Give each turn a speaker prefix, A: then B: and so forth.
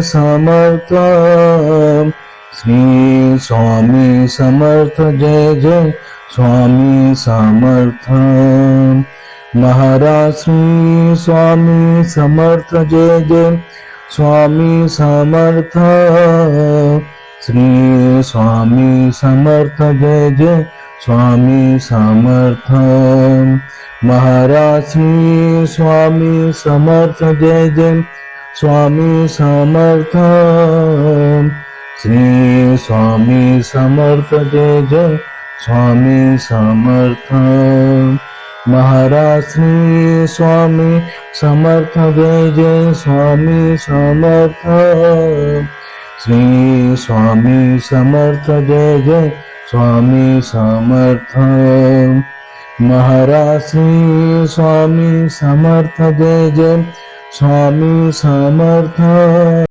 A: Samarth, Shri Swami Samarth, Jai Jai Swami Samarth. Maharaj Shri Swami Samarth, Jai Jai Swami Samarth, Shri Swami Samarth, Jai Jai Swami Samarth. Maharaj Shri Swami Samarth, Jai Jai Swami Samarth, Shri Swami Samarth, Jai Jai Swami Samarth. Maharaj Shri Swami Samarth, Jai Jai Swami Samarth, Shri Swami Samarth, Jai Jai Swami Samarth. Maharaj Shri Swami Samarth, Jai Jai Swami Samarth.